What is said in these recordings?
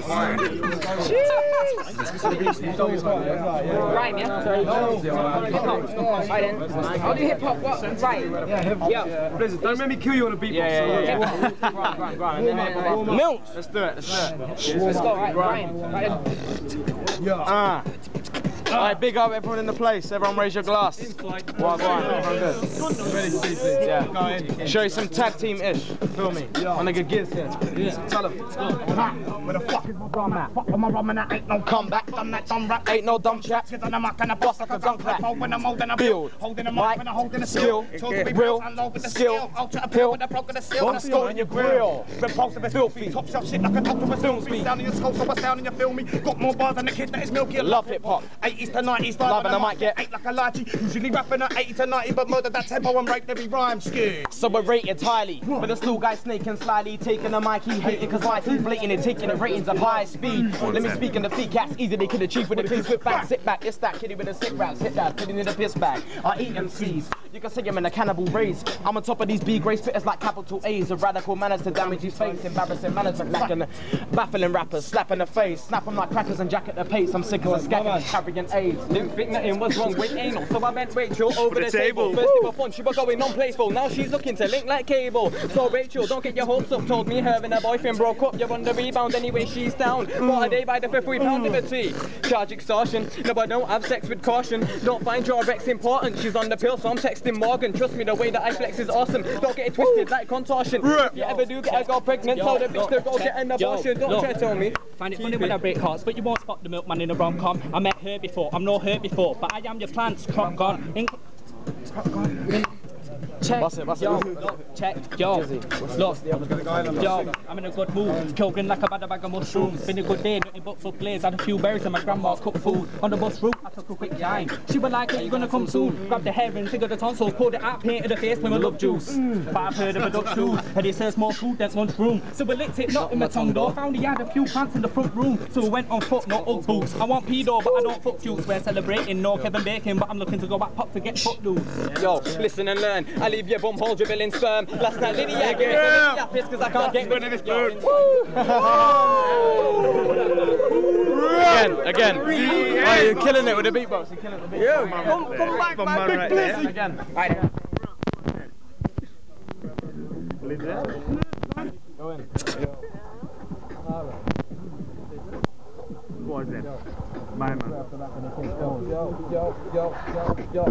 Rhyme, yeah? Sorry. Hip-hop. Right then. I'll do hip-hop. What? Right. Yeah, hip-hop. Yeah. Don't make me kill you on a beatbox. Yeah. Milk. Let's do it. Let's go. Right. Rhyme. Right then. Alright, big up everyone in the place. Everyone raise your glass. Well, go on. Everyone good. Yeah. Show you some tag team-ish. Feel me? On a good giz here. Tell them. Where the fuck is my drum at? Fuck my rum and that ain't no comeback. Done that dumb rap. Ain't no dumb chat. Cause I'm a kind of boss like a gun clap. When I'm holding a build. Holding a mic when I'm holding a skill. Real. Skill. Ultra appeal with the broken the seal. I'm scoring your grill. Repulsive as filthy. Top shelf shit like a top to a film speed. Down in your skull, so what's down in your film me? Got more bars than the kid that is milky. Love hip-hop. 80s to 90s, live and I might get 8 like a lychee. Usually rapping at 80 to 90, but murder that tempo and break every rhyme. Scared. So we're rated highly, but the still guy snaking slyly, taking the mic, he hating cause my team blatant and taking the ratings of high speed. Let me speak in the feet cats, easy they could achieve with a clean switch back, sit back, it's that kitty with a sick raps, hit that, putting in the piss bag. I eat MCs, you can say I'm in a cannibal race. I'm on top of these B-grade spitters like capital A's, of radical manners to damage his face, embarrassing management lacking, baffling rappers, slapping the face, snap them like crackers and jacket the pace. I'm sick of the scattering, carrying AIDS. Didn't think nothing was wrong with anal, so I bent Rachel over the table. First it was fun, she was going non-playful, now she's looking to link like cable. So Rachel, don't get your hopes up, told me her and her boyfriend broke up, you're on the rebound anyway, she's down. What a day by the fifth £3 liberty. Charge extortion, no I don't have sex with caution. Don't find your ex important, she's on the pill so I'm texting Morgan. Trust me, the way that I flex is awesome, don't get it twisted like contortion. If you ever do get a girl pregnant, tell the bitch to go get an abortion, don't try to tell me. Find it funny when I break hearts, but you won't spot the milkman in a rom-com. I met her before, I'm not her before, but I am your plants, crop gone. Check. What's it? Yo, check. Yo, look. Yo, I'm in a good mood. Killing like a bag of mushrooms. Been a good day, nothing but for plays. Had a few berries and my grandma's cooked food. On the bus route, I took a quick time. She was like, are you gonna come soon? Grabbed the hair and figured the tonsils, pulled it out, painted the face with my love juice. But I've heard of a Dutch shoes, and it says more food, that's lunchroom. So we licked it, not in my tongue though. Found he had a few plants in the front room. So we went on foot, no Ugg boots. I want pedo, but I don't fuck cutes. We're celebrating, no Kevin Bacon, but I'm looking to go back pop to get foot loose. Yo, listen and learn. I leave your bum hole dribbling sperm. Last night, Lydia gave me the yappies because I can't get rid of this bird. Again. Oh, you're killing it with the beatbox. You're killing it with the beatbox. Yeah, come back, man. Big blizzy. Again. Right. Go in. What is it? My man. Yo.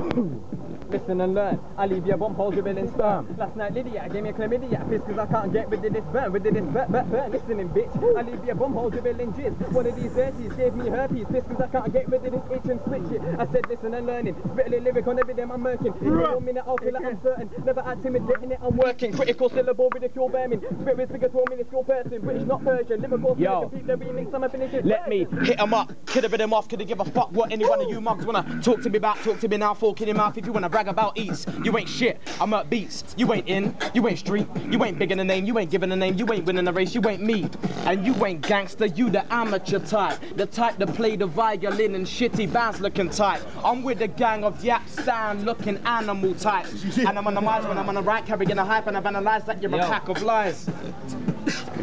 Listen and learn. I leave your bum hole dribbling sperm. Last night Lydia gave me a chlamydia piss because I can't get rid of this burn. Listening bitch. I leave your bum hole dribbling jizz. One of these dirties gave me herpes piss because I can't get rid of this itch and switch it. I said listen and learning. Spitting lyric on every day I'm murking. In 1 minute I'll feel like I'm certain. Never had intimidating it, I'm working. Critical syllable ridicule bearing. Spirits bigger to a minuscule person. British not Persian. Lyrical complete the remix. I'm a finishing. Let me hit 'em up. Could have been him off. Could have give a fuck what any one of you mugs wanna talk to me about. Talk to me now. Fork in your mouth if you wanna brag about eats. You ain't shit, I'm up beats. You ain't in, you ain't street, you ain't big in the name, you ain't giving a name, you ain't winning the race, you ain't me. And you ain't gangster, you the amateur type. The type that play the violin and shitty bands looking tight. I'm with a gang of yap sound looking animal types. And I'm on the mic when I'm on the right, carrying a hype and I've analysed that you're a pack of lies.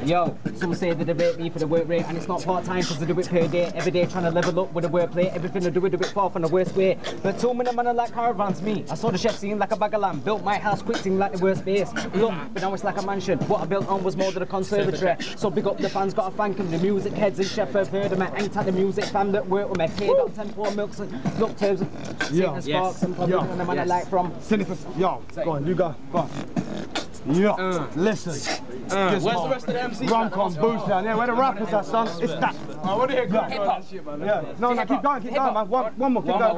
Yo, some say that they rate me for the work rate and it's not part-time because I do it per day. Every day trying to level up with a wordplay. Everything I do it far from the worst way. But 2 minute man like caravans me. I saw the chef scene like a bag of lamb. Built my house quick seemed like the worst base. Look, but now it's like a mansion. What I built on was more than a conservatory. So big up the fans, gotta thank them. The music heads and chef have heard of me. Ain't had the music fam that work with me. Paid up 10 milks and look terms of sparks and probably the man I like from. Yo, go on, you go. Yo, listen. Where's the rest of the MC? Rum-com, boost down. Yeah, where the rappers are, son. It's that. I want to hear Yeah. No, keep going, man. One more, keep going.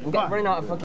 We're running out of